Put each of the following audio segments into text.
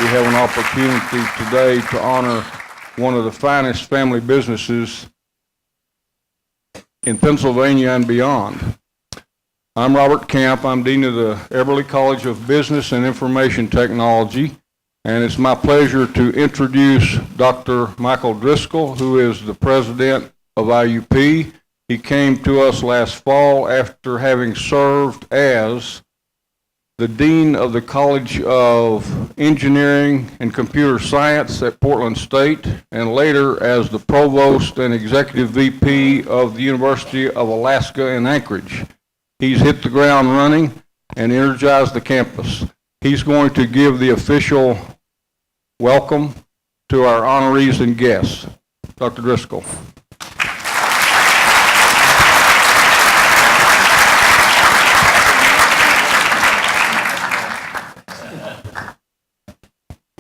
we have an opportunity today to honor one of the finest family businesses in Pennsylvania and beyond. I'm Robert Camp. I'm Dean of the Eberly College of Business and Information Technology, and it's my pleasure to introduce Dr. Michael Driscoll, who is the president of IUP. He came to us last fall after having served as the Dean of the College of Engineering and Computer Science at Portland State, and later as the Provost and Executive VP of the University of Alaska in Anchorage. He's hit the ground running and energized the campus. He's going to give the official welcome to our honorees and guests. Dr. Driscoll.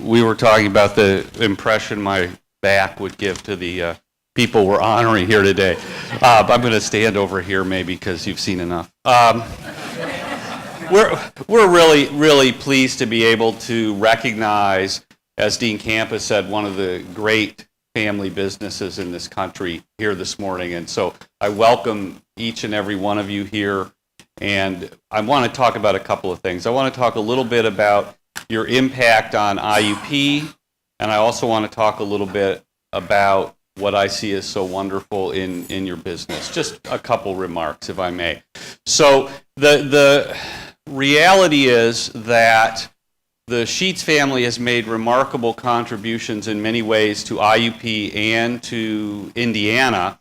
We were talking about the impression my back would give to the people we're honoring here today. I'm going to stand over here maybe because you've seen enough. We're really pleased to be able to recognize, as Dean Campus said, one of the great family businesses in this country here this morning. And so I welcome each and every one of you here. And I want to talk about a couple of things. I want to talk a little bit about your impact on IUP, and I also want to talk a little bit about what I see as so wonderful in your business. Just a couple remarks, if I may. So the reality is that the Sheetz family has made remarkable contributions in many ways to IUP and to Indiana.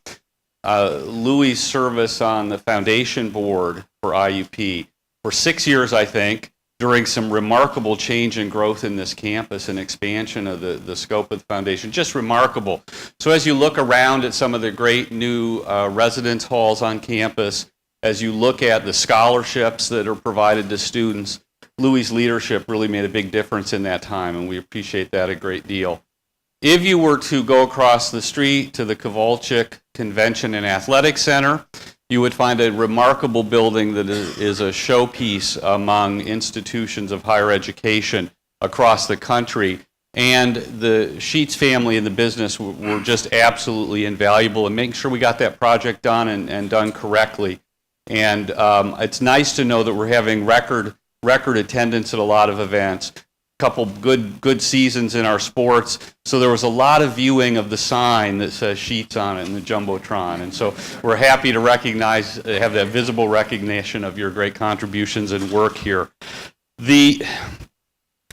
Louis' service on the foundation board for IUP for 6 years, I think, during some remarkable change and growth in this campus and expansion of the scope of the foundation. Just remarkable. So as you look around at some of the great new residence halls on campus, as you look at the scholarships that are provided to students, Louis' leadership really made a big difference in that time, and we appreciate that a great deal. If you were to go across the street to the Kovalchik Convention and Athletic Center, you would find a remarkable building that is a showpiece among institutions of higher education across the country. And the Sheetz family and the business were just absolutely invaluable in making sure we got that project done and done correctly. And it's nice to know that we're having record attendance at a lot of events. Couple good seasons in our sports, so there was a lot of viewing of the sign that says Sheetz on it in the Jumbotron, and so we're happy to have that visible recognition of your great contributions and work here. The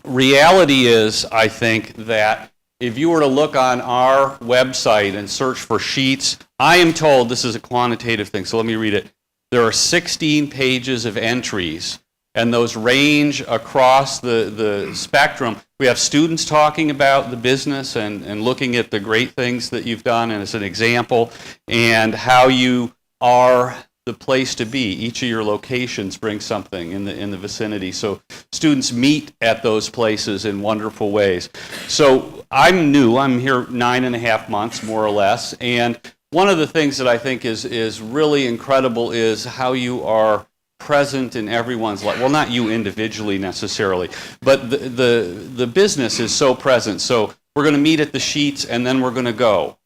reality is, I think, that if you were to look on our website and search for Sheetz, I am told, this is a quantitative thing, so let me read it, there are 16 pages of entries, and those range across the spectrum. We have students talking about the business and looking at the great things that you've done, and as an example, and how you are the place to be. Each of your locations brings something in the vicinity. So students meet at those places in wonderful ways. So I'm new. I'm here 9.5 months, more or less, and one of the things that I think is really incredible is how you are present in everyone's life. Well, not you individually necessarily, but the business is so present. So we're going to meet at the Sheetz and then we're going to go.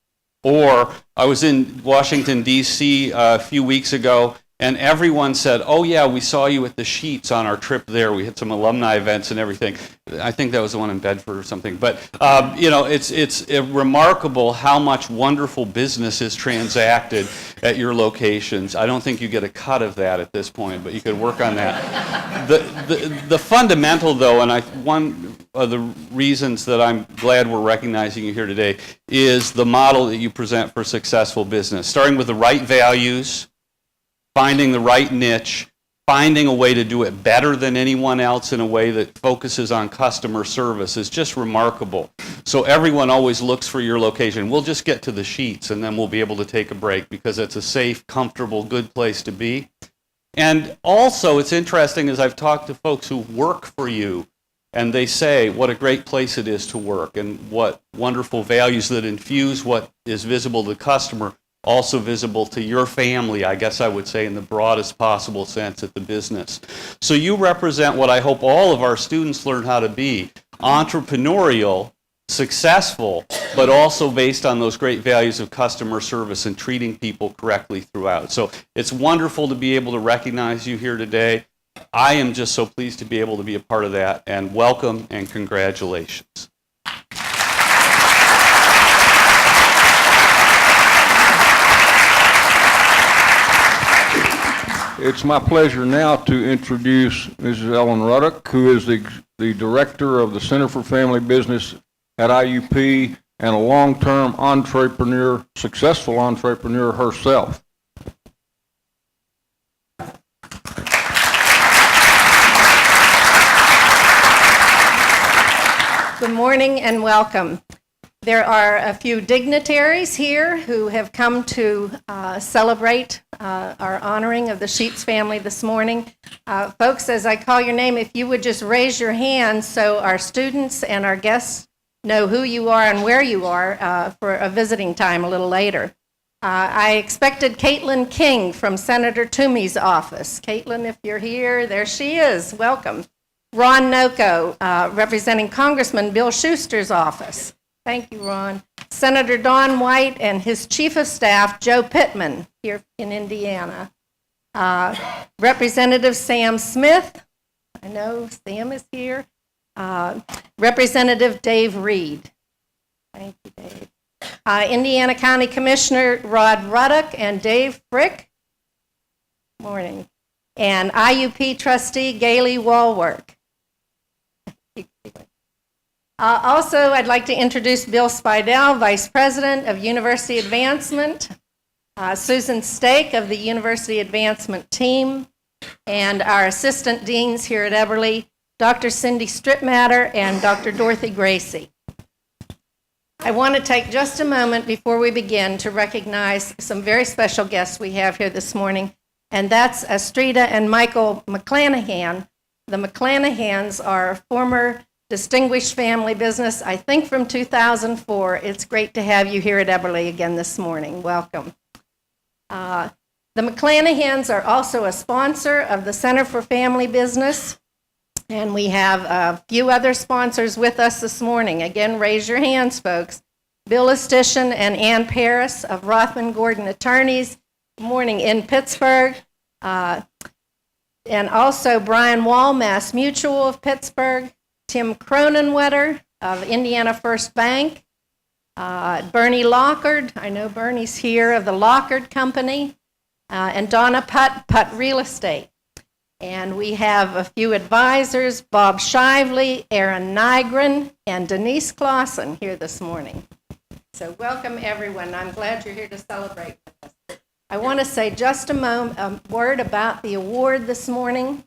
Or I was in Washington, D.C. a few weeks ago, and everyone said, oh yeah, we saw you at the Sheetz on our trip there. We had some alumni events and everything. I think that was the one in Bedford or something. But it's remarkable how much wonderful business is transacted at your locations. I don't think you get a cut of that at this point, but you could work on that. The fundamental, though, and one of the reasons that I'm glad we're recognizing you here today is the model that you present for successful business, starting with the right values, finding the right niche, finding a way to do it better than anyone else in a way that focuses on customer service is just remarkable. So everyone always looks for your location. We'll just get to the Sheetz and then we'll be able to take a break because it's a safe, comfortable, good place to be. And also it's interesting as I've talked to folks who work for you and they say what a great place it is to work and what wonderful values that infuse what is visible to the customer, also visible to your family, I guess I would say in the broadest possible sense at the business. So you represent what I hope all of our students learn how to be, entrepreneurial, successful, but also based on those great values of customer service and treating people correctly throughout. So it's wonderful to be able to recognize you here today. I am just so pleased to be able to be a part of that, and welcome and congratulations. It's my pleasure now to introduce Mrs. Ellen Ruddock, who is the Director of the Center for Family Business at IUP and a long-term entrepreneur, successful entrepreneur herself. Good morning and welcome. There are a few dignitaries here who have come to celebrate our honoring of the Sheetz family this morning. Folks, as I call your name, if you would just raise your hand so our students and our guests know who you are and where you are for a visiting time a little later. I expected Caitlin King from Senator Toomey's office. Caitlin, if you're here, there she is. Welcome. Ron Noko, representing Congressman Bill Schuster's office. Thank you, Ron. Senator Don White and his chief of staff, Joe Pittman, here in Indiana. Representative Sam Smith. I know Sam is here. Representative Dave Reed. Thank you, Dave. Indiana County Commissioner Rod Ruddock and Dave Frick. Morning. And IUP trustee Gailey Walwork. Also, I'd like to introduce Bill Spidell, Vice President of University Advancement, Susan Stake of the University Advancement team, and our Assistant Deans here at Eberly, Dr. Cindy Stripmatter and Dr. Dorothy Gracie. I want to take just a moment before we begin to recognize some very special guests we have here this morning, and that's Astrida and Michael McClanahan. The McClanahans are former distinguished family business, I think from 2004. It's great to have you here at Eberly again this morning. Welcome. The McClanahans are also a sponsor of the Center for Family Business, and we have a few other sponsors with us this morning. Again, raise your hands, folks. Bill Estician and Ann Paris of Rothman Gordon Attorneys, good morning, in Pittsburgh. And also Brian Wall, Mass Mutual of Pittsburgh. Tim Cronenwetter of Indiana First Bank, Bernie Lockard, I know Bernie's here, of the Lockard Company, and Donna Putt Real Estate. And we have a few advisors, Bob Shively, Aaron Nygren, and Denise Clausen here this morning. So welcome everyone. I'm glad you're here to celebrate with us. I want to say just a word about the award this morning.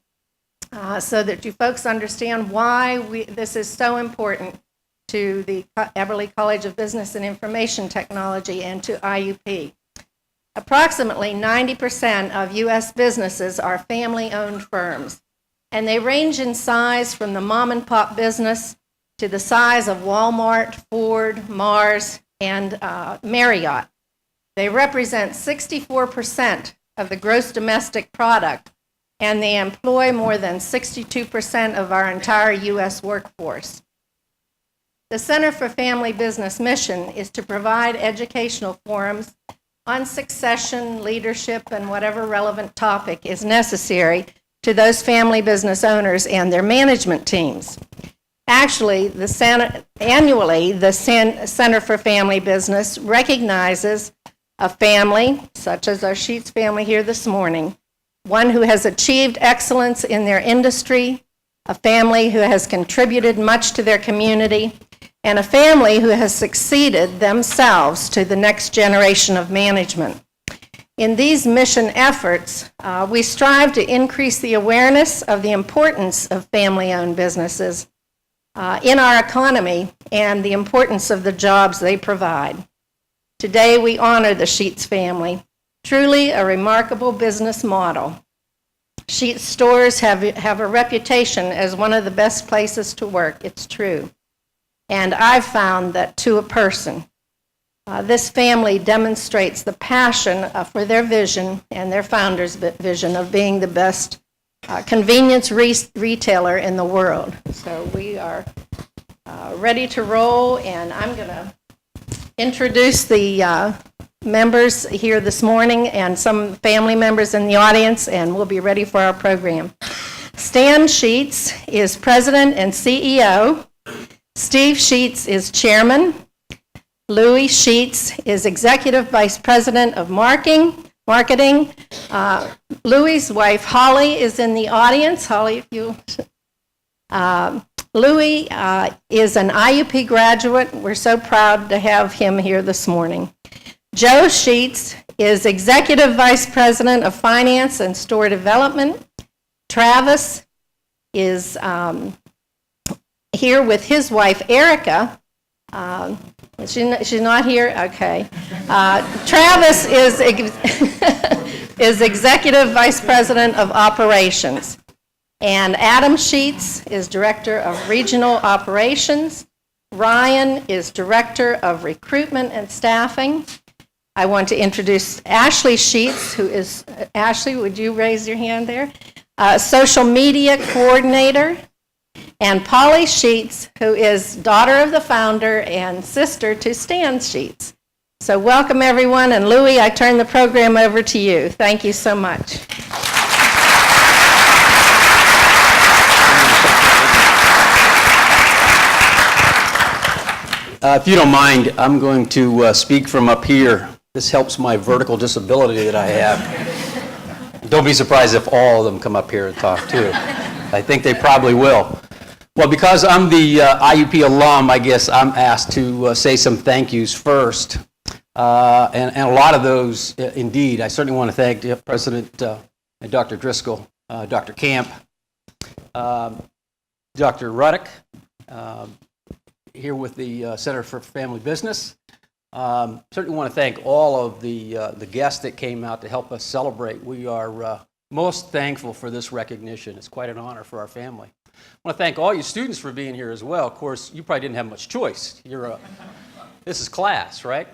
So that you folks understand why this is so important to the Eberly College of Business and Information Technology and to IUP. Approximately 90% of U.S. businesses are family-owned firms, and they range in size from the mom-and-pop business to the size of Walmart, Ford, Mars, and Marriott. They represent 64% of the gross domestic product, and they employ more than 62% of our entire U.S. workforce. The Center for Family Business mission is to provide educational forums on succession, leadership, and whatever relevant topic is necessary to those family business owners and their management teams. Actually, annually, the Center for Family Business recognizes a family, such as our Sheetz family here this morning, one who has achieved excellence in their industry, a family who has contributed much to their community, and a family who has succeeded themselves to the next generation of management. In these mission efforts, we strive to increase the awareness of the importance of family-owned businesses in our economy and the importance of the jobs they provide. Today, we honor the Sheetz family. Truly a remarkable business model. Sheetz stores have a reputation as one of the best places to work. It's true. And I've found that to a person, this family demonstrates the passion for their vision and their founder's vision of being the best convenience retailer in the world. So we are ready to roll, and I'm going to introduce the members here this morning and some family members in the audience, and we'll be ready for our program. Stan Sheetz is President and CEO. Steve Sheetz is Chairman. Louis Sheetz is Executive Vice President of Marketing. Louis' wife, Holly, is in the audience. Holly, if you... Louis is an IUP graduate. We're so proud to have him here this morning. Joe Sheetz is Executive Vice President of Finance and Store Development. Travis is here with his wife, Erica. She's not here? Okay. Travis is, is Executive Vice President of Operations. And Adam Sheetz is Director of Regional Operations. Ryan is Director of Recruitment and Staffing. I want to introduce Ashley Sheetz, who is, Ashley, would you raise your hand there? Social Media Coordinator. And Polly Sheetz, who is daughter of the founder and sister to Stan Sheetz. So welcome, everyone. And Louis, I turn the program over to you. Thank you so much. If you don't mind, I'm going to speak from up here. This helps my vertical disability that I have. Don't be surprised if all of them come up here and talk too. I think they probably will. Well, because I'm the IUP alum, I guess I'm asked to say some thank yous first. And a lot of those, indeed, I certainly want to thank President and Dr. Driscoll, Dr. Camp, Dr. Ruddick, here with the Center for Family Business. Certainly want to thank all of the guests that came out to help us celebrate. We are most thankful for this recognition. It's quite an honor for our family. I want to thank all you students for being here as well. Of course, you probably didn't have much choice. This is class, right?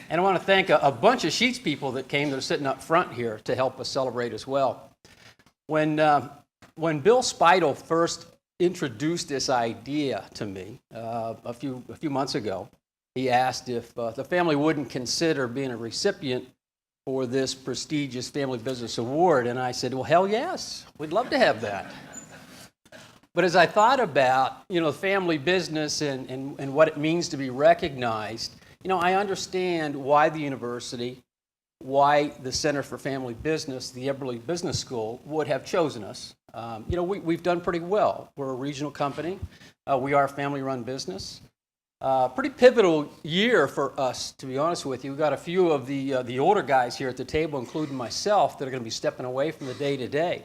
And I want to thank a bunch of Sheetz people that came that are sitting up front here to help us celebrate as well. When Bill Speidel first introduced this idea to me a few months ago, he asked if the family wouldn't consider being a recipient for this prestigious Family Business Award. And I said, well, hell yes, we'd love to have that. But as I thought about, family business and what it means to be recognized, I understand why the university, why the Center for Family Business, the Eberly Business School, would have chosen us. We've done pretty well. We're a regional company. We are a family-run business. Pretty pivotal year for us, to be honest with you. We've got a few of the older guys here at the table, including myself, that are going to be stepping away from the day-to-day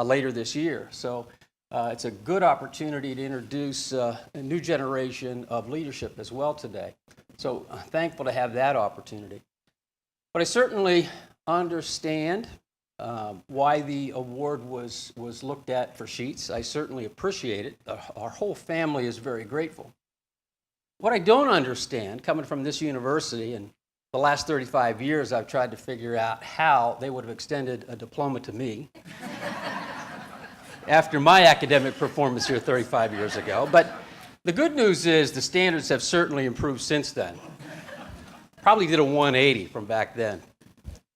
later this year. So it's a good opportunity to introduce a new generation of leadership as well today. So thankful to have that opportunity. But I certainly understand why the award was looked at for Sheetz. I certainly appreciate it. Our whole family is very grateful. What I don't understand, coming from this university, and the last 35 years I've tried to figure out how they would have extended a diploma to me after my academic performance here 35 years ago. But the good news is the standards have certainly improved since then. Probably did a 180 from back then.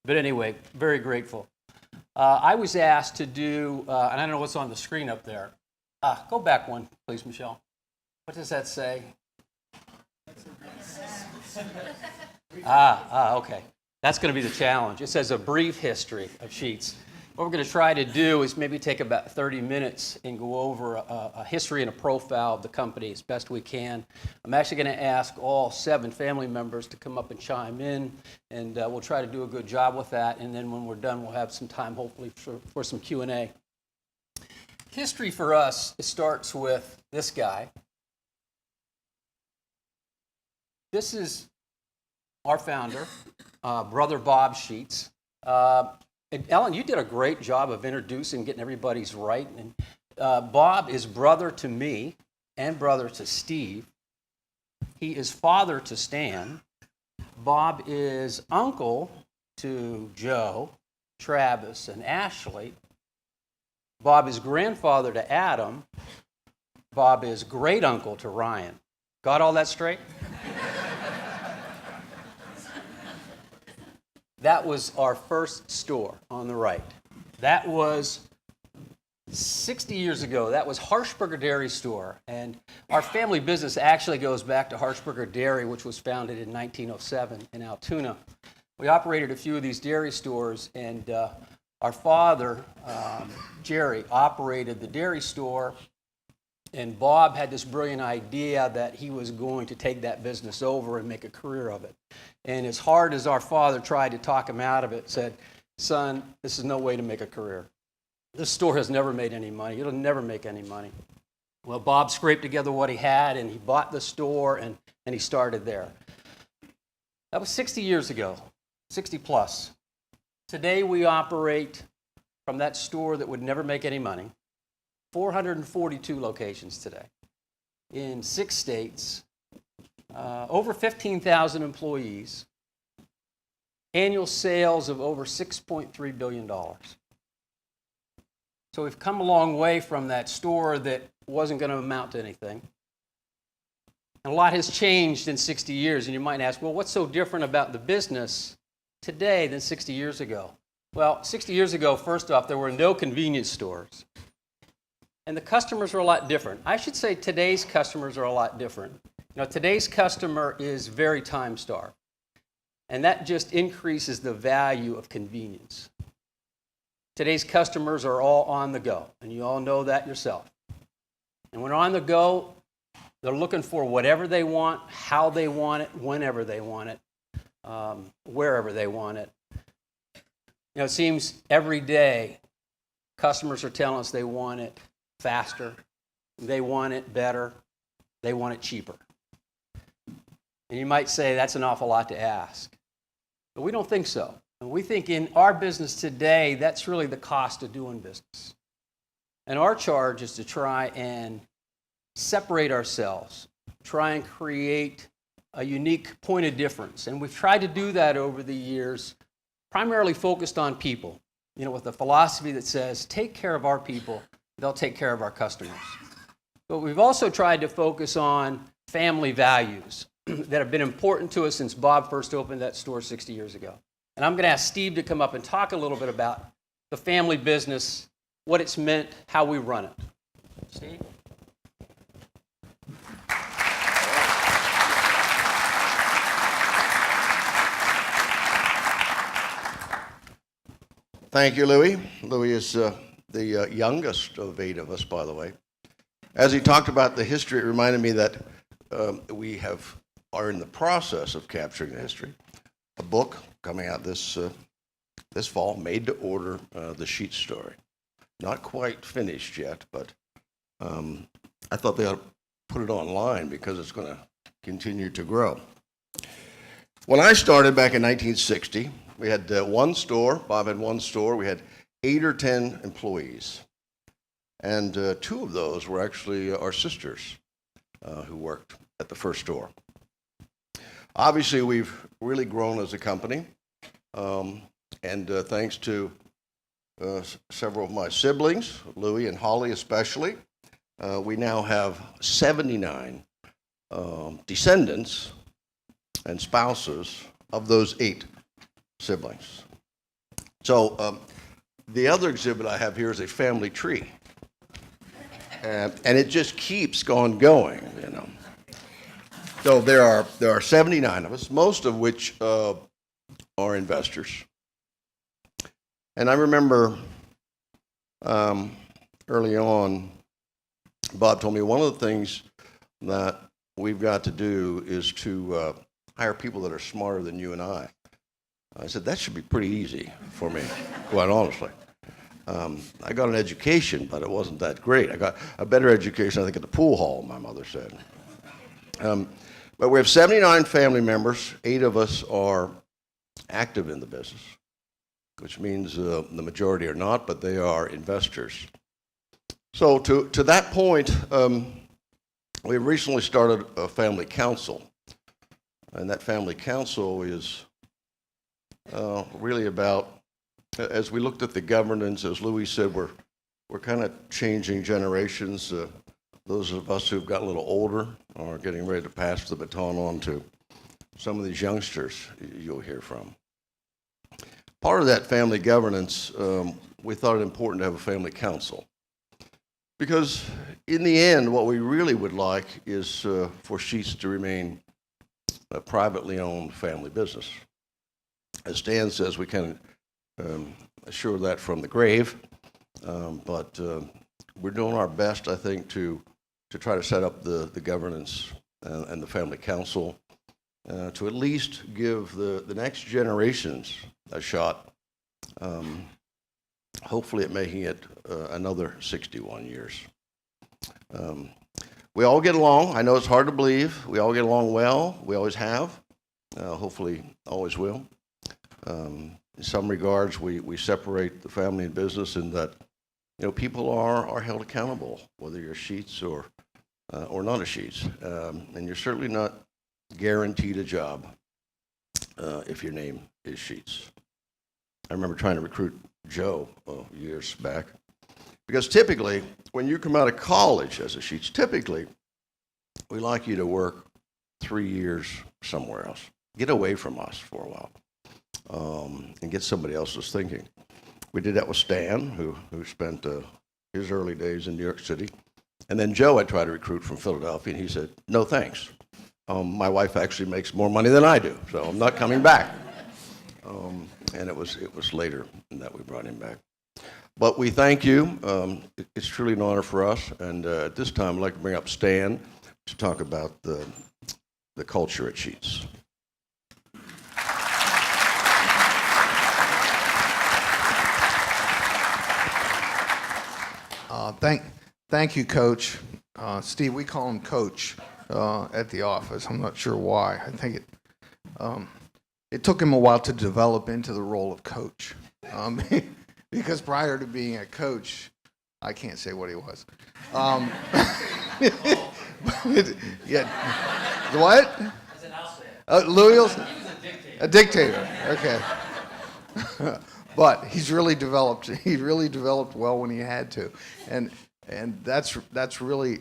But anyway, very grateful. I was asked to do, and I don't know what's on the screen up there. Go back one, please, Michelle. What does that say? Okay. That's going to be the challenge. It says a brief history of Sheetz. What we're going to try to do is maybe take about 30 minutes and go over a history and a profile of the company as best we can. I'm actually going to ask all 7 family members to come up and chime in, and we'll try to do a good job with that. And then when we're done, we'll have some time, hopefully, for some Q&A. History for us, it starts with this guy. This is our founder, Brother Bob Sheetz. And Ellen, you did a great job of introducing, getting everybody's right. And Bob is brother to me and brother to Steve. He is father to Stan. Bob is uncle to Joe, Travis, and Ashley. Bob is grandfather to Adam. Bob is great uncle to Ryan. Got all that straight? That was our first store on the right. That was 60 years ago. That was Harshberger Dairy Store. And our family business actually goes back to Harshberger Dairy, which was founded in 1907 in Altoona. We operated a few of these dairy stores, and our father, Jerry, operated the dairy store, and Bob had this brilliant idea that he was going to take that business over and make a career of it. And as hard as our father tried to talk him out of it, said, "Son, this is no way to make a career. This store has never made any money. It'll never make any money." Well, Bob scraped together what he had, and he bought the store, and he started there. That was 60 years ago, 60 plus. Today we operate from that store that would never make any money, 442 locations today in 6 states, over 15,000 employees, annual sales of over $6.3 billion. So we've come a long way from that store that wasn't going to amount to anything. And a lot has changed in 60 years, and you might ask, well, what's so different about the business today than 60 years ago? Well, 60 years ago, first off, there were no convenience stores. And the customers are a lot different. I should say today's customers are a lot different. You know, today's customer is very time-starved. And that just increases the value of convenience. Today's customers are all on the go, and you all know that yourself. And when they're on the go, they're looking for whatever they want, how they want it, whenever they want it, wherever they want it. You know, it seems every day customers are telling us they want it faster, they want it better, they want it cheaper. And you might say that's an awful lot to ask. But we don't think so. And we think in our business today, that's really the cost of doing business. And our charge is to try and separate ourselves, try and create a unique point of difference. And we've tried to do that over the years, primarily focused on people, you know, with a philosophy that says, take care of our people, they'll take care of our customers. But we've also tried to focus on family values that have been important to us since Bob first opened that store 60 years ago. And I'm going to ask Steve to come up and talk a little bit about the family business, what it's meant, how we run it. Steve? Thank you, Louis. Louis is the youngest of 8 of us, by the way. As he talked about the history, it reminded me that we are in the process of capturing the history. A book coming out this fall, Made to Order, the Sheetz story. Not quite finished yet, but I thought they ought to put it online because it's going to continue to grow. When I started back in 1960, we had one store. Bob had one store. We had 8 or 10 employees. And 2 of those were actually our sisters who worked at the first store. Obviously, we've really grown as a company. And thanks to several of my siblings, Louis and Holly especially, we now have 79 descendants and spouses of those 8 siblings. So the other exhibit I have here is a family tree. And it just keeps going, you know. So there are 79 of us, most of which are investors. And I remember early on, Bob told me one of the things that we've got to do is to hire people that are smarter than you and I. I said, that should be pretty easy for me, quite honestly. I got an education, but it wasn't that great. I got a better education, I think, at the pool hall, my mother said. But we have 79 family members. 8 of us are active in the business, which means the majority are not, but they are investors. So to that point, we recently started a family council. And that family council is really about, as we looked at the governance, as Louis said, we're kind of changing generations. those of us who've got a little older are getting ready to pass the baton on to some of these youngsters you'll hear from. Part of that family governance, we thought it important to have a family council. Because in the end, what we really would like is for Sheetz to remain a privately owned family business. As Stan says, we can assure that from the grave, but we're doing our best, I think, to try to set up the governance and the family council to at least give the next generations a shot, hopefully at making it another 61 years. We all get along. I know it's hard to believe. We all get along well. We always have. Hopefully always will. In some regards, we separate the family and business in that, you know, people are held accountable, whether you're Sheetz or not a Sheetz. And you're certainly not guaranteed a job if your name is Sheetz. I remember trying to recruit Joe years back, because typically when you come out of college as a Sheetz, typically we like you to work 3 years somewhere else. Get away from us for a while and get somebody else's thinking. We did that with Stan, who spent his early days in New York City. And then Joe I tried to recruit from Philadelphia, and he said, no thanks. My wife actually makes more money than I do, so I'm not coming back. And it was later that we brought him back. But we thank you. It's truly an honor for us. And at this time, I'd like to bring up Stan to talk about the culture at Sheetz. Thank you, Coach. Steve, we call him Coach at the office. I'm not sure why. I think it took him a while to develop into the role of coach. Because prior to being a coach, I can't say what he was. Yeah. What? Louis? He was a dictator. Okay. But he's really developed. He really developed well when he had to, and that's really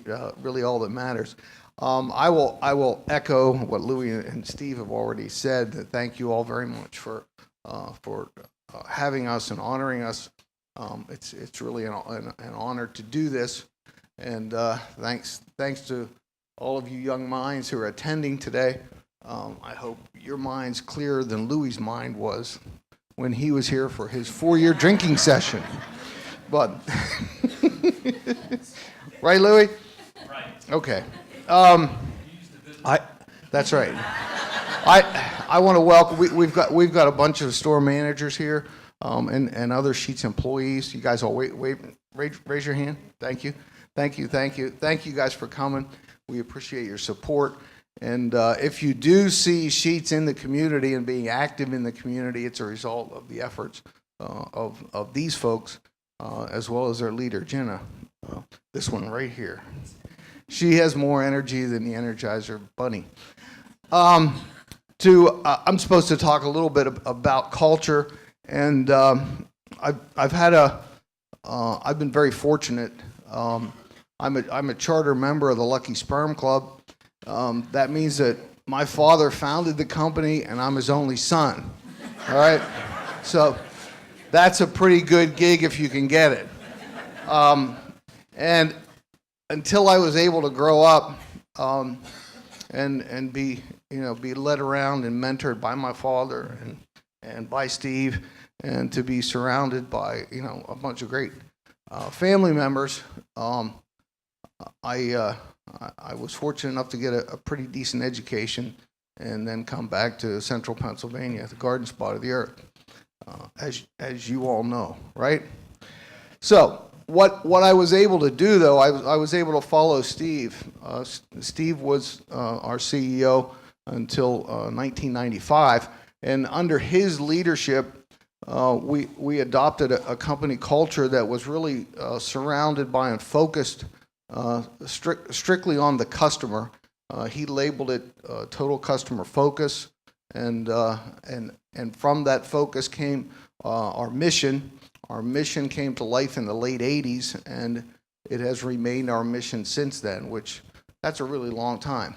all that matters. I will echo what Louis and Steve have already said. Thank you all very much for having us and honoring us. It's really an honor to do this, and thanks to all of you young minds who are attending today. I hope your mind's clearer than Louis's mind was when he was here for his 4-year drinking session. But right, Louis? Right. Okay. That's right. I want to welcome. We've got a bunch of store managers here, and other Sheetz employees. You guys all raise your hand. Thank you guys for coming. We appreciate your support. And if you do see Sheetz in the community and being active in the community, it's a result of the efforts of these folks, as well as their leader, Jenna. This one right here. She has more energy than the Energizer Bunny. I'm supposed to talk a little bit about culture, and I've been very fortunate. I'm a charter member of the Lucky Sperm Club. That means that my father founded the company, and I'm his only son. All right, so that's a pretty good gig if you can get it. And until I was able to grow up and be led around and mentored by my father and by Steve, and to be surrounded by a bunch of great family members, I was fortunate enough to get a pretty decent education and then come back to central Pennsylvania, the garden spot of the earth, as you all know, right? So what I was able to do, though, I was able to follow Steve. Steve was our CEO until 1995, and under his leadership, we adopted a company culture that was really surrounded by and focused strictly on the customer. He labeled it total customer focus, and from that focus came our mission. Our mission came to life in the late 80s, and it has remained our mission since then, which that's a really long time,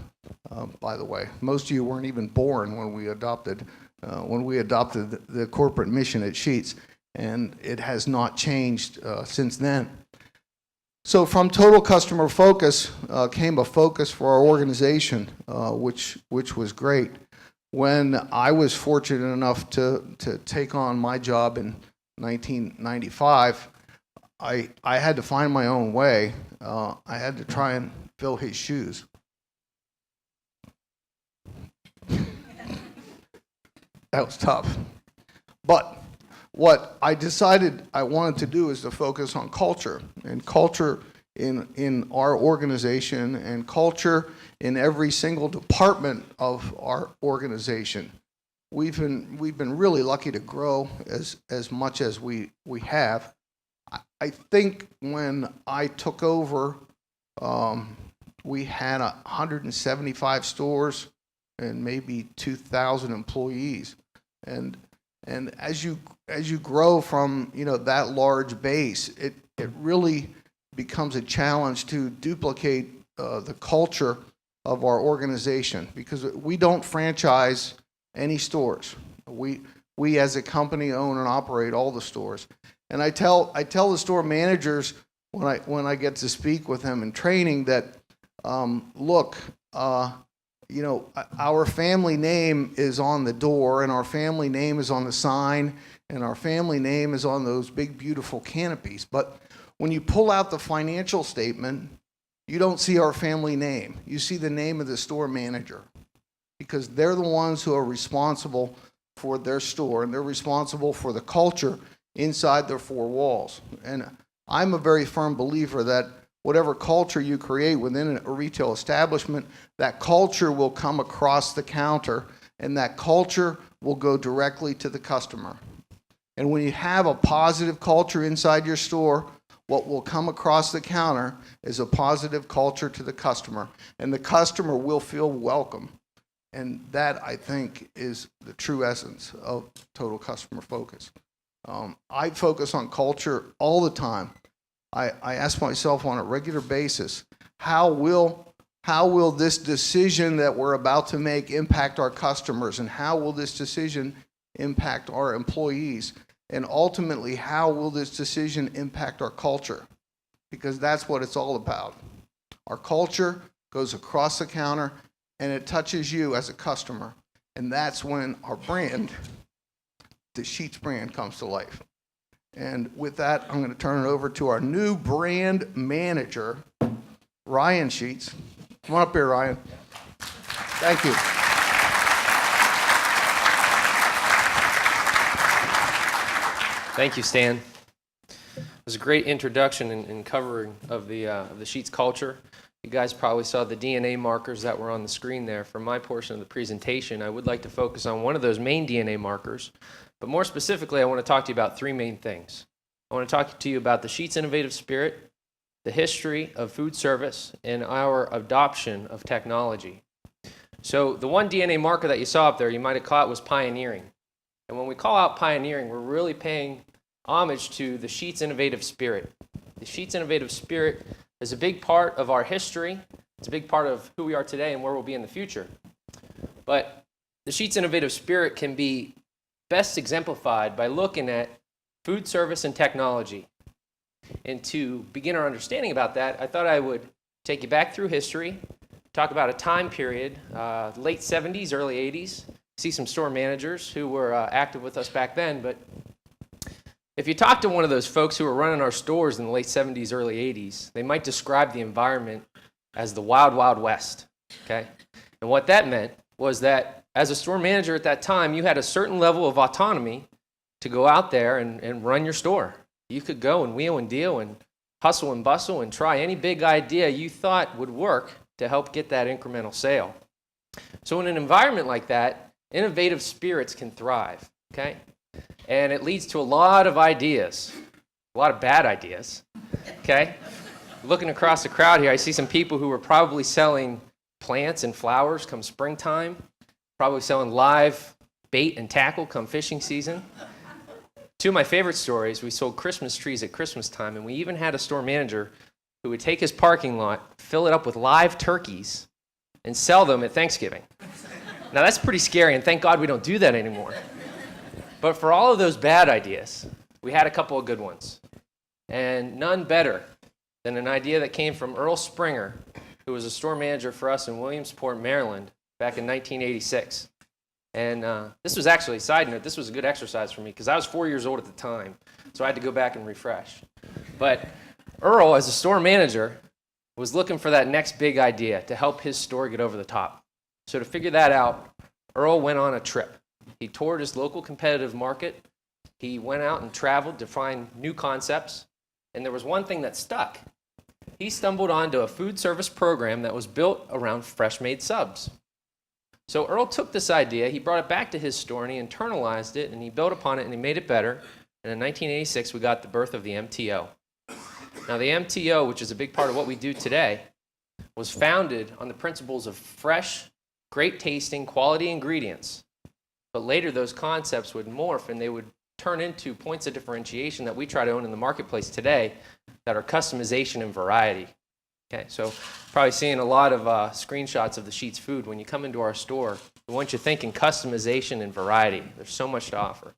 by the way. Most of you weren't even born when we adopted the corporate mission at Sheetz, and it has not changed since then. So from total customer focus came a focus for our organization, which was great. When I was fortunate enough to take on my job in 1995, I had to find my own way. I had to try and fill his shoes. That was tough. But what I decided I wanted to do is to focus on culture, and culture in our organization, and culture in every single department of our organization. We've been really lucky to grow as much as we have. I think when I took over, we had 175 stores and maybe 2,000 employees, and as you grow from that large base, it really becomes a challenge to duplicate the culture of our organization, because we don't franchise any stores. We as a company own and operate all the stores. And I tell the store managers when I get to speak with them in training that look, our family name is on the door, and our family name is on the sign, and our family name is on those big beautiful canopies. But when you pull out the financial statement, you don't see our family name. You see the name of the store manager, because they're the ones who are responsible for their store, and they're responsible for the culture inside their four walls. And I'm a very firm believer that whatever culture you create within a retail establishment, that culture will come across the counter, and that culture will go directly to the customer. And when you have a positive culture inside your store, what will come across the counter is a positive culture to the customer, and the customer will feel welcome. And that, I think, is the true essence of total customer focus. I focus on culture all the time. I ask myself on a regular basis, how will this decision that we're about to make impact our customers, and how will this decision impact our employees? And ultimately, how will this decision impact our culture? Because that's what it's all about. Our culture goes across the counter, and it touches you as a customer. And that's when our brand, the Sheetz brand, comes to life. And with that, I'm going to turn it over to our new brand manager, Ryan Sheetz. Come on up here, Ryan. Thank you. Thank you, Stan. It was a great introduction and covering of the Sheetz culture. You guys probably saw the DNA markers that were on the screen there. For my portion of the presentation, I would like to focus on one of those main DNA markers, but more specifically, I want to talk to you about three main things. I want to talk to you about the Sheetz innovative spirit, the history of food service, and our adoption of technology. So the one DNA marker that you saw up there, you might have caught, was pioneering. And when we call out pioneering, we're really paying homage to the Sheetz innovative spirit. The Sheetz innovative spirit is a big part of our history. It's a big part of who we are today and where we'll be in the future. But the Sheetz innovative spirit can be best exemplified by looking at food service and technology. And to begin our understanding about that, I thought I would take you back through history, talk about a time period, late 70s, early 80s. See some store managers who were active with us back then, but if you talk to one of those folks who were running our stores in the late 70s, early 80s, they might describe the environment as the Wild Wild West, okay? And what that meant was that as a store manager at that time, you had a certain level of autonomy to go out there and run your store. You could go and wheel and deal and hustle and bustle and try any big idea you thought would work to help get that incremental sale. So in an environment like that, innovative spirits can thrive, okay? And it leads to a lot of ideas, a lot of bad ideas, okay? Looking across the crowd here, I see some people who are probably selling plants and flowers come springtime, probably selling live bait and tackle come fishing season. Two of my favorite stories, we sold Christmas trees at Christmas time, and we even had a store manager who would take his parking lot, fill it up with live turkeys, and sell them at Thanksgiving. Now that's pretty scary, and thank God we don't do that anymore. But for all of those bad ideas, we had a couple of good ones. And none better than an idea that came from Earl Springer, who was a store manager for us in Williamsport, Maryland, back in 1986. And this was actually, side note, this was a good exercise for me because I was 4 years old at the time, so I had to go back and refresh. But Earl, as a store manager, was looking for that next big idea to help his store get over the top. So to figure that out, Earl went on a trip. He toured his local competitive market. He went out and traveled to find new concepts. And there was one thing that stuck. He stumbled onto a food service program that was built around fresh-made subs. So Earl took this idea, he brought it back to his store, and he internalized it, and he built upon it, and he made it better. And in 1986, we got the birth of the MTO. Now, the MTO, which is a big part of what we do today, was founded on the principles of fresh, great-tasting, quality ingredients. But later, those concepts would morph, and they would turn into points of differentiation that we try to own in the marketplace today that are customization and variety. Okay, so probably seeing a lot of screenshots of the Sheetz food. When you come into our store, we want you thinking customization and variety. There's so much to offer.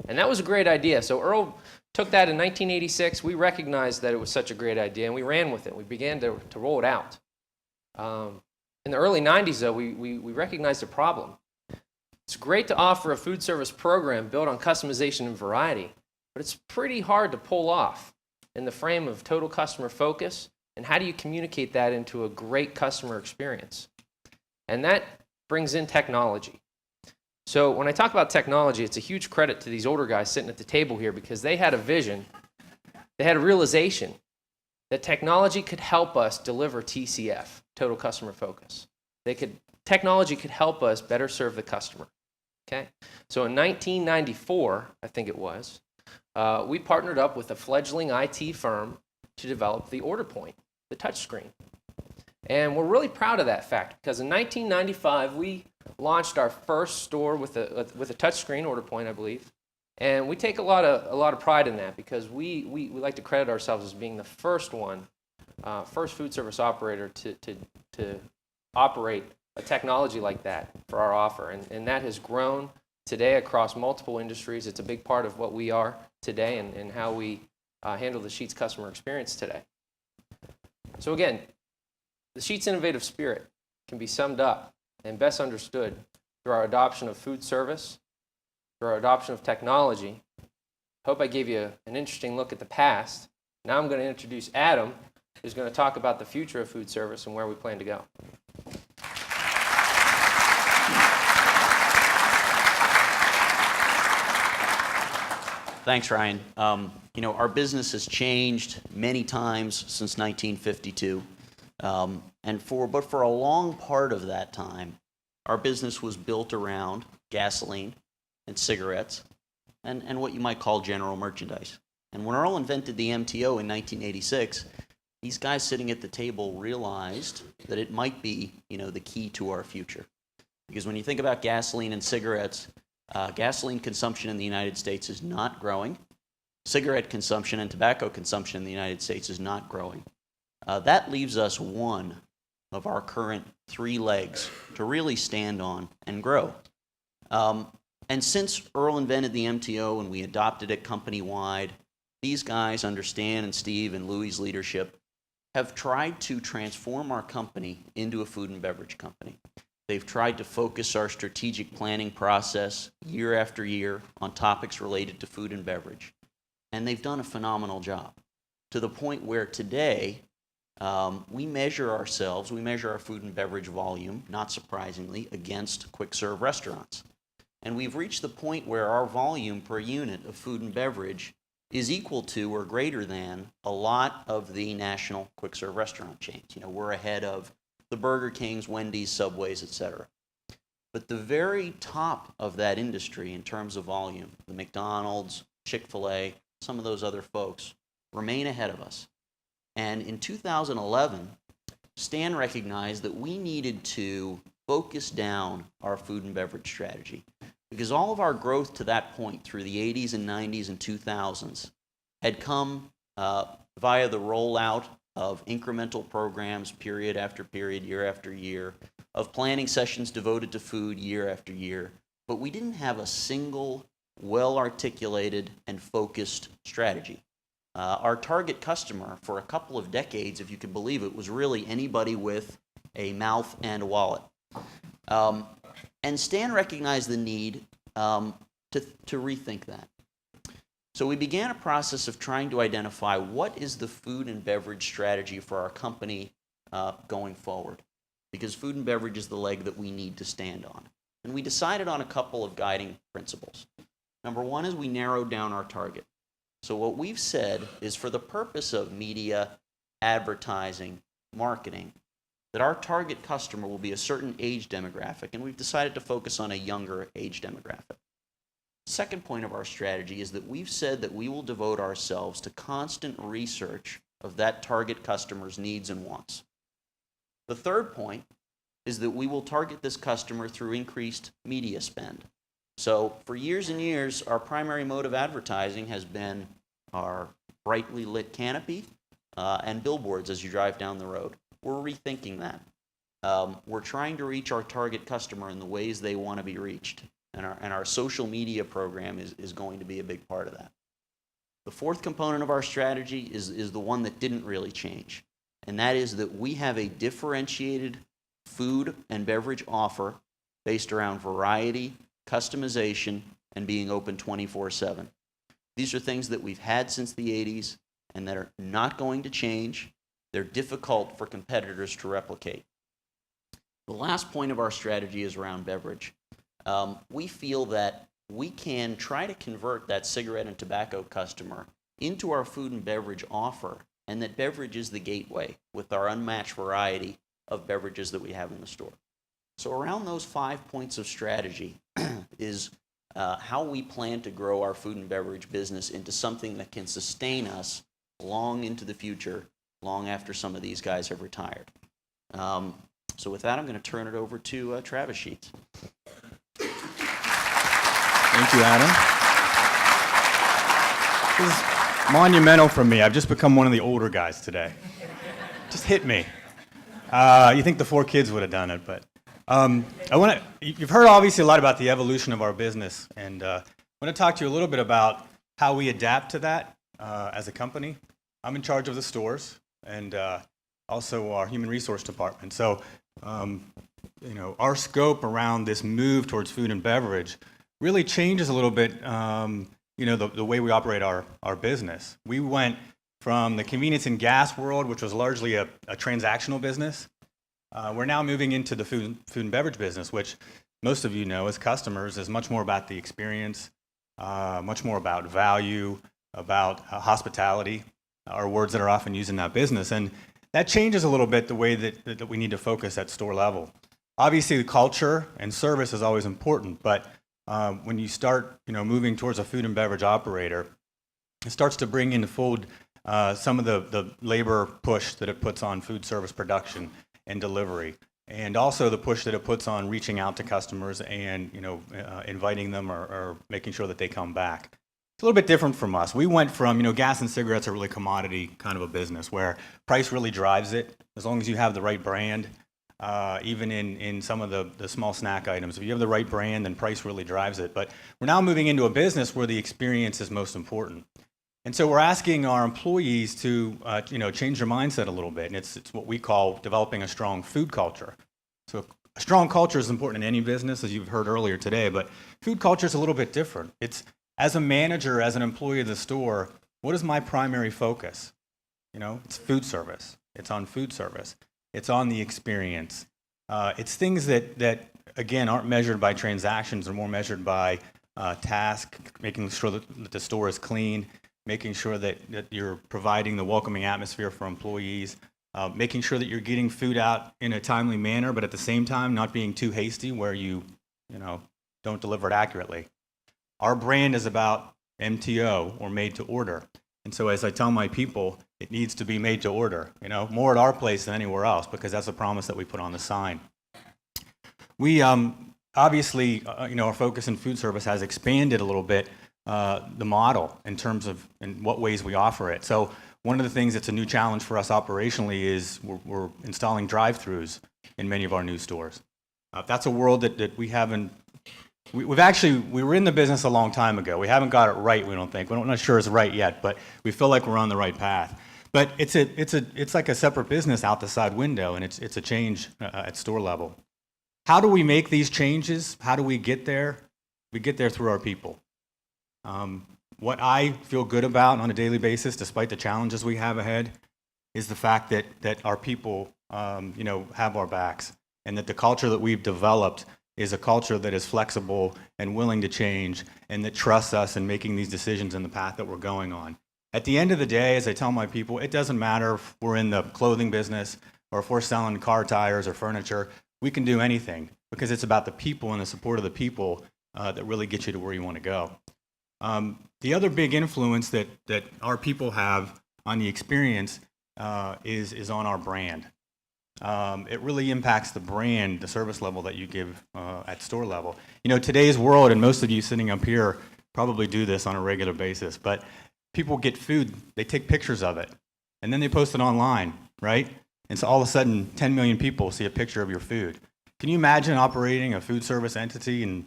And that was a great idea. So Earl took that in 1986. We recognized that it was such a great idea, and we ran with it. We began to roll it out. In the early 90s, though, we recognized a problem. It's great to offer a food service program built on customization and variety, but it's pretty hard to pull off in the frame of total customer focus. And how do you communicate that into a great customer experience? And that brings in technology. So when I talk about technology, it's a huge credit to these older guys sitting at the table here because they had a vision, they had a realization that technology could help us deliver TCF, total customer focus. Technology could help us better serve the customer. Okay? So in 1994, I think it was, we partnered up with a fledgling IT firm to develop the order point, the touchscreen. And we're really proud of that fact because in 1995, we launched our first store with a touchscreen order point, I believe. And we take a lot of pride in that because we like to credit ourselves as being the first food service operator to operate a technology like that for our offer. And that has grown today across multiple industries. It's a big part of what we are today and how we handle the Sheetz customer experience today. So again, the Sheetz innovative spirit can be summed up and best understood through our adoption of food service, through our adoption of technology. I hope I gave you an interesting look at the past. Now I'm going to introduce Adam, who's going to talk about the future of food service and where we plan to go. Thanks, Ryan. Our business has changed many times since 1952. But for a long part of that time, our business was built around gasoline and cigarettes and what you might call general merchandise. And when Earl invented the MTO in 1986, these guys sitting at the table realized that it might be, the key to our future. Because when you think about gasoline and cigarettes, gasoline consumption in the United States is not growing. Cigarette consumption and tobacco consumption in the United States is not growing. That leaves us one of our current three legs to really stand on and grow. And since Earl invented the MTO and we adopted it company-wide, these guys understand, and Steve and Louie's leadership, have tried to transform our company into a food and beverage company. They've tried to focus our strategic planning process year after year on topics related to food and beverage. And they've done a phenomenal job to the point where today we measure our food and beverage volume, not surprisingly, against quick serve restaurants. And we've reached the point where our volume per unit of food and beverage is equal to or greater than a lot of the national quick serve restaurant chains. We're ahead of the Burger Kings, Wendy's, Subways, etc. But the very top of that industry in terms of volume, the McDonald's, Chick-fil-A, some of those other folks, remain ahead of us. And in 2011, Stan recognized that we needed to focus down our food and beverage strategy because all of our growth to that point through the 80s and 90s and 2000s had come via the rollout of incremental programs, period after period, year after year, of planning sessions devoted to food year after year, but we didn't have a single well-articulated and focused strategy. Our target customer for a couple of decades, if you can believe it, was really anybody with a mouth and a wallet. And Stan recognized the need to rethink that. So we began a process of trying to identify what is the food and beverage strategy for our company going forward, because food and beverage is the leg that we need to stand on. And we decided on a couple of guiding principles. Number one is we narrowed down our target. So what we've said is, for the purpose of media, advertising, marketing, that our target customer will be a certain age demographic, and we've decided to focus on a younger age demographic. Second point of our strategy is that we've said that we will devote ourselves to constant research of that target customer's needs and wants. The third point is that we will target this customer through increased media spend. So for years and years, our primary mode of advertising has been our brightly lit canopy and billboards as you drive down the road. We're rethinking that. We're trying to reach our target customer in the ways they want to be reached. And our social media program is going to be a big part of that. The fourth component of our strategy is the one that didn't really change. And that is that we have a differentiated food and beverage offer based around variety, customization, and being open 24/7. These are things that we've had since the 80s and that are not going to change. They're difficult for competitors to replicate. The last point of our strategy is around beverage. We feel that we can try to convert that cigarette and tobacco customer into our food and beverage offer, and that beverage is the gateway with our unmatched variety of beverages that we have in the store. So around those 5 points of strategy is how we plan to grow our food and beverage business into something that can sustain us long into the future, long after some of these guys have retired. So with that, I'm going to turn it over to Travis Sheetz. Thank you, Adam. This is monumental for me. I've just become one of the older guys today. Just hit me. You think the 4 kids would have done it, but you've heard obviously a lot about the evolution of our business, and I want to talk to you a little bit about how we adapt to that as a company. I'm in charge of the stores and also our human resource department. So, our scope around this move towards food and beverage really changes a little bit, the way we operate our business. We went from the convenience and gas world, which was largely a transactional business. We're now moving into the food and beverage business, which most of you know as customers is much more about the experience, much more about value, about hospitality, are words that are often used in that business. And that changes a little bit the way that we need to focus at store level. Obviously, the culture and service is always important, but when you start, moving towards a food and beverage operator, it starts to bring into fold some of the labor push that it puts on food service production and delivery, and also the push that it puts on reaching out to customers and inviting them or making sure that they come back. It's a little bit different from us. We went from, gas and cigarettes are really commodity kind of a business where price really drives it. As long as you have the right brand, even in some of the small snack items, if you have the right brand, then price really drives it. But we're now moving into a business where the experience is most important. And so we're asking our employees to, change their mindset a little bit. And it's what we call developing a strong food culture. So a strong culture is important in any business, as you've heard earlier today, but food culture is a little bit different. It's, as a manager, as an employee of the store, what is my primary focus? It's food service. It's on food service. It's on the experience. It's things that again, aren't measured by transactions, they're more measured by task, making sure that the store is clean, making sure that you're providing the welcoming atmosphere for employees, making sure that you're getting food out in a timely manner, but at the same time, not being too hasty where you don't deliver it accurately. Our brand is about MTO, or made to order. And so as I tell my people, it needs to be made to order, more at our place than anywhere else, because that's a promise that we put on the sign. We obviously, our focus in food service has expanded a little bit the model in terms of in what ways we offer it. So one of the things that's a new challenge for us operationally is we're installing drive-throughs in many of our new stores. That's a world that we haven't. We were in the business a long time ago. We haven't got it right, we don't think. We're not sure it's right yet, but we feel like we're on the right path. But it's like a separate business out the side window, and it's a change at store level. How do we make these changes? How do we get there? We get there through our people. What I feel good about on a daily basis, despite the challenges we have ahead, is the fact that our people, have our backs, and that the culture that we've developed is a culture that is flexible and willing to change, and that trusts us in making these decisions in the path that we're going on. At the end of the day, as I tell my people, it doesn't matter if we're in the clothing business or if we're selling car tires or furniture. We can do anything because it's about the people and the support of the people that really get you to where you want to go. The other big influence that our people have on the experience is on our brand. It really impacts the brand, the service level that you give at store level. Today's world, and most of you sitting up here probably do this on a regular basis, but people get food, they take pictures of it, and then they post it online, right? And so all of a sudden, 10 million people see a picture of your food. Can you imagine operating a food service entity and,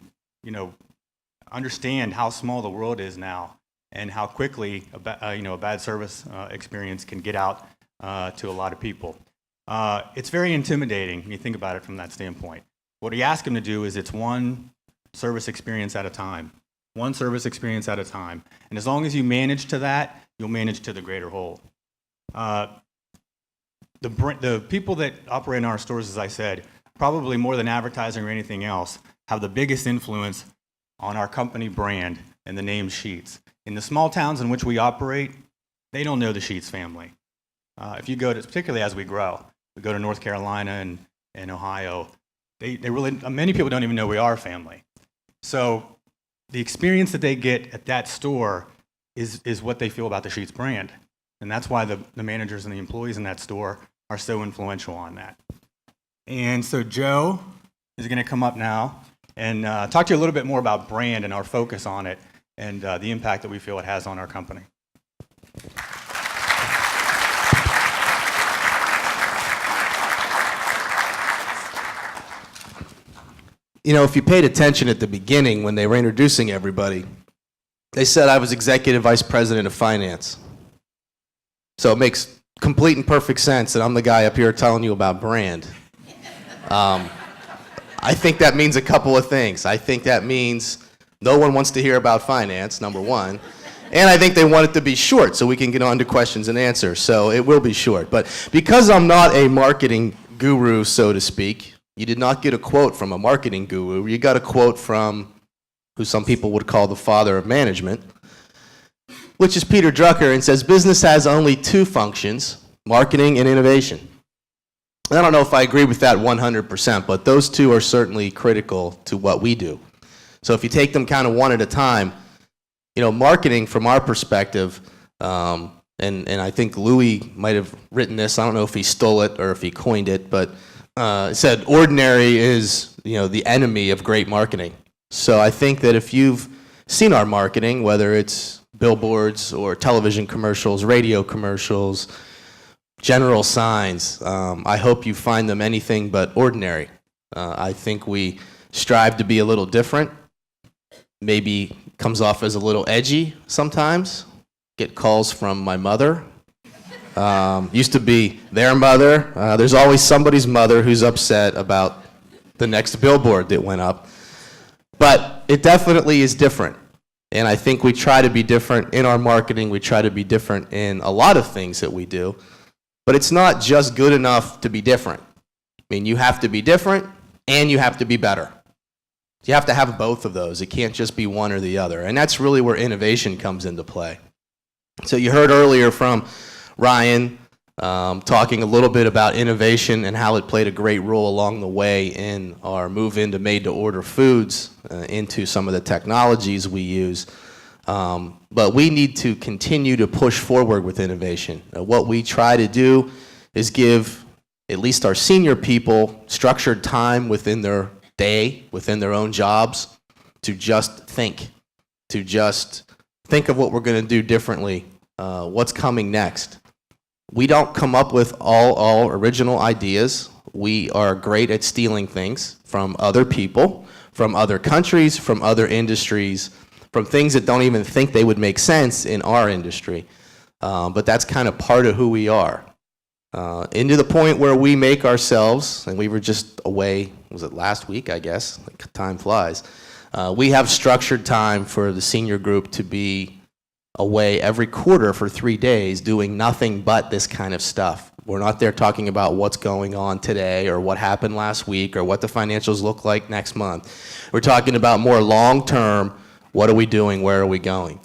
understand how small the world is now and how quickly a bad service experience can get out to a lot of people? It's very intimidating when you think about it from that standpoint. What we ask them to do is it's one service experience at a time. One service experience at a time. And as long as you manage to that, you'll manage to the greater whole. The people that operate in our stores, as I said, probably more than advertising or anything else, have the biggest influence on our company brand and the name Sheetz. In the small towns in which we operate, they don't know the Sheetz family. If you go to, particularly as we grow, we go to North Carolina and Ohio, many people don't even know we are a family. So the experience that they get at that store is what they feel about the Sheetz brand. And that's why the managers and the employees in that store are so influential on that. And so Joe is going to come up now and talk to you a little bit more about brand and our focus on it and the impact that we feel it has on our company. If you paid attention at the beginning when they were introducing everybody, they said I was Executive Vice President of Finance. So it makes complete and perfect sense that I'm the guy up here telling you about brand. I think that means a couple of things. I think that means no one wants to hear about finance, number one. And I think they want it to be short so we can get on to questions and answers. So it will be short. But because I'm not a marketing guru, so to speak, you did not get a quote from a marketing guru. You got a quote from who some people would call the father of management, which is Peter Drucker, and says business has only two functions, marketing and innovation. I don't know if I agree with that 100%, but those two are certainly critical to what we do. So if you take them kind of one at a time, marketing from our perspective, and I think Louis might have written this, I don't know if he stole it or if he coined it, but it said ordinary is the enemy of great marketing. So I think that if you've seen our marketing, whether it's billboards or television commercials, radio commercials, general signs, I hope you find them anything but ordinary. I think we strive to be a little different, maybe comes off as a little edgy sometimes. Get calls from my mother. Used to be their mother. There's always somebody's mother who's upset about the next billboard that went up. But it definitely is different. And I think we try to be different in our marketing. We try to be different in a lot of things that we do. But it's not just good enough to be different. I mean, you have to be different and you have to be better. You have to have both of those. It can't just be one or the other. And that's really where innovation comes into play. So you heard earlier from Ryan talking a little bit about innovation and how it played a great role along the way in our move into made-to-order foods, into some of the technologies we use. But we need to continue to push forward with innovation. What we try to do is give at least our senior people structured time within their day, within their own jobs, to just think of what we're going to do differently, what's coming next. We don't come up with all original ideas. We are great at stealing things from other people, from other countries, from other industries, from things that don't even think they would make sense in our industry. But that's kind of part of who we are. Into the point where we make ourselves, and we were just away, was it last week, I guess? Like, time flies. We have structured time for the senior group to be away every quarter for 3 days doing nothing but this kind of stuff. We're not there talking about what's going on today or what happened last week or what the financials look like next month. We're talking about more long-term, what are we doing, where are we going?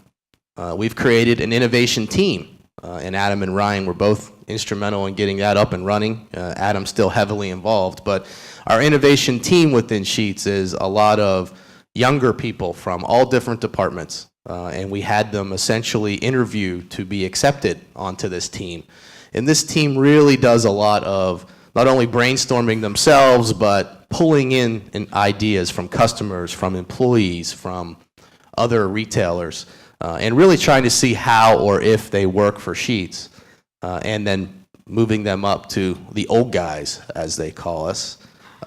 We've created an innovation team, and Adam and Ryan were both instrumental in getting that up and running. Adam's still heavily involved, but our innovation team within Sheetz is a lot of younger people from all different departments. And we had them essentially interview to be accepted onto this team. And this team really does a lot of not only brainstorming themselves, but pulling in ideas from customers, from employees, from other retailers, and really trying to see how or if they work for Sheetz, and then moving them up to the old guys, as they call us,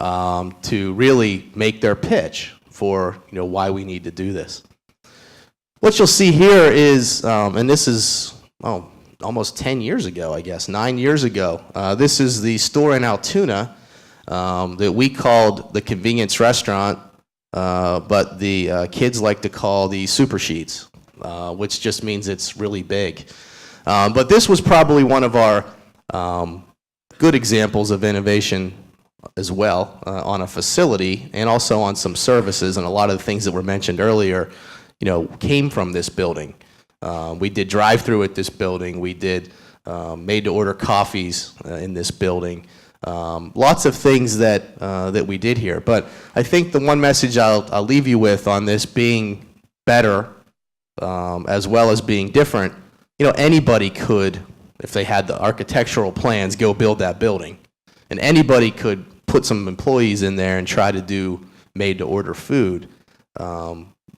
to really make their pitch for why we need to do this. What you'll see here is, and this is almost 10 years ago, I guess, 9 years ago. This is the store in Altoona that we called the convenience restaurant, but the kids like to call the Super Sheetz, which just means it's really big. But this was probably one of our good examples of innovation as well, on a facility and also on some services, and a lot of the things that were mentioned earlier came from this building. We did drive-through at this building. We did made-to-order coffees in this building. Lots of things that we did here. But I think the one message I'll leave you with on this being better as well as being different, anybody could, if they had the architectural plans, go build that building. And anybody could put some employees in there and try to do made-to-order food.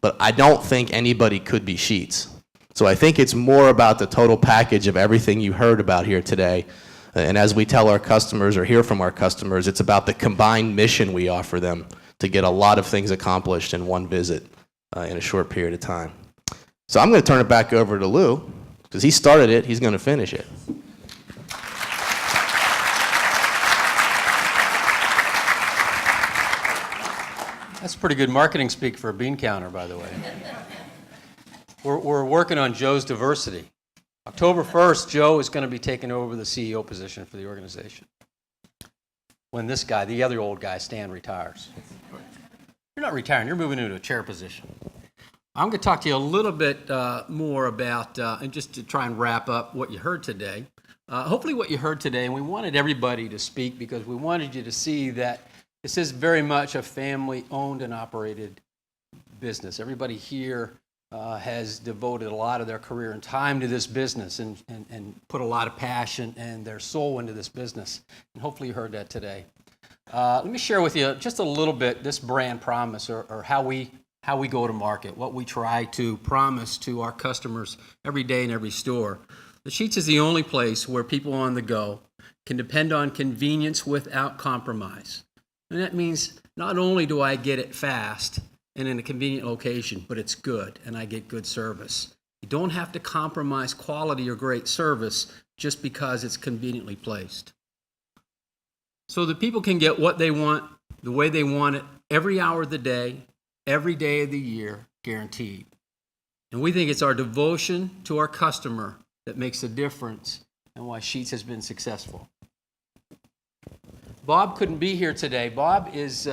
But I don't think anybody could be Sheetz. So I think it's more about the total package of everything you heard about here today. And as we tell our customers or hear from our customers, it's about the combined mission we offer them to get a lot of things accomplished in one visit in a short period of time. So I'm going to turn it back over to Lou, because he started it, he's going to finish it. That's pretty good marketing speak for a bean counter, by the way. We're working on Joe's diversity. October 1st, Joe is going to be taking over the CEO position for the organization when this guy, the other old guy, Stan, retires. You're not retiring, you're moving into a chair position. I'm going to talk to you a little bit more about, and just to try and wrap up what you heard today. Hopefully what you heard today, and we wanted everybody to speak because we wanted you to see that this is very much a family-owned and operated business. Everybody here has devoted a lot of their career and time to this business and put a lot of passion and their soul into this business. And hopefully you heard that today. Let me share with you just a little bit this brand promise, or how we go to market, what we try to promise to our customers every day in every store. The Sheetz is the only place where people on the go can depend on convenience without compromise. And that means not only do I get it fast and in a convenient location, but it's good and I get good service. You don't have to compromise quality or great service just because it's conveniently placed. So that people can get what they want, the way they want it, every hour of the day, every day of the year, guaranteed. And we think it's our devotion to our customer that makes a difference and why Sheetz has been successful. Bob couldn't be here today. Bob is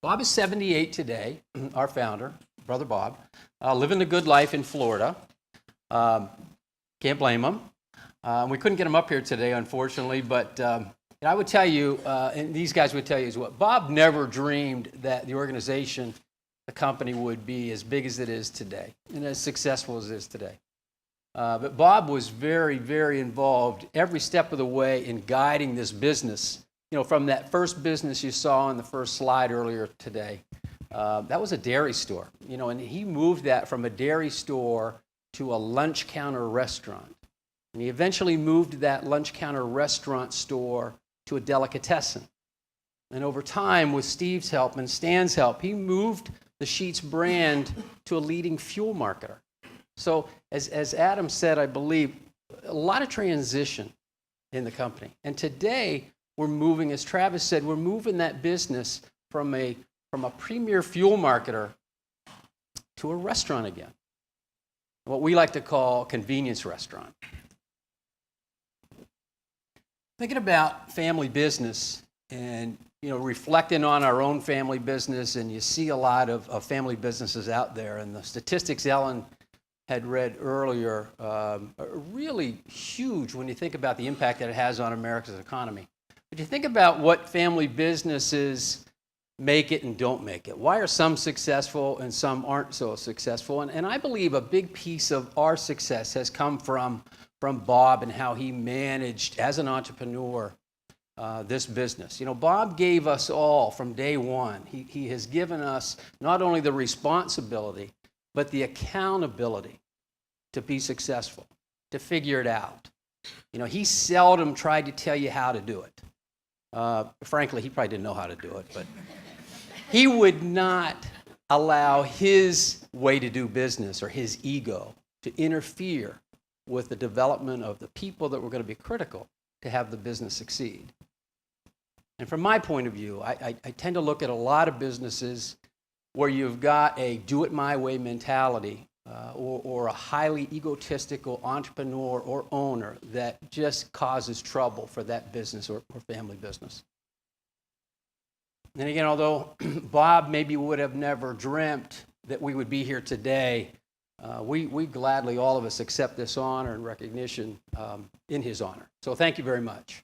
78 today, our founder, Brother Bob, living a good life in Florida. Can't blame him. We couldn't get him up here today, unfortunately, but I would tell you, and these guys would tell you as well, Bob never dreamed that the organization, the company, would be as big as it is today and as successful as it is today. But Bob was very, very involved every step of the way in guiding this business. From that first business you saw on the first slide earlier today, that was a dairy store. And he moved that from a dairy store to a lunch counter restaurant. And he eventually moved that lunch counter restaurant store to a delicatessen. And over time, with Steve's help and Stan's help, he moved the Sheetz brand to a leading fuel marketer. So as Adam said, I believe, a lot of transition in the company. And today, we're moving, as Travis said, we're moving that business from a premier fuel marketer to a restaurant again. What we like to call a convenience restaurant. Thinking about family business and reflecting on our own family business, and you see a lot of family businesses out there, and the statistics Ellen had read earlier are really huge when you think about the impact that it has on America's economy. But you think about what family businesses make it and don't make it. Why are some successful and some aren't so successful? And I believe a big piece of our success has come from Bob and how he managed, as an entrepreneur, this business. Bob gave us all from day one. He has given us not only the responsibility, but the accountability to be successful, to figure it out. He seldom tried to tell you how to do it. Frankly, he probably didn't know how to do it, but he would not allow his way to do business or his ego to interfere with the development of the people that were going to be critical to have the business succeed. And from my point of view, I tend to look at a lot of businesses where you've got a do-it-my-way mentality or a highly egotistical entrepreneur or owner that just causes trouble for that business or family business. And again, although Bob maybe would have never dreamt that we would be here today, we gladly, all of us, accept this honor and recognition in his honor. So thank you very much.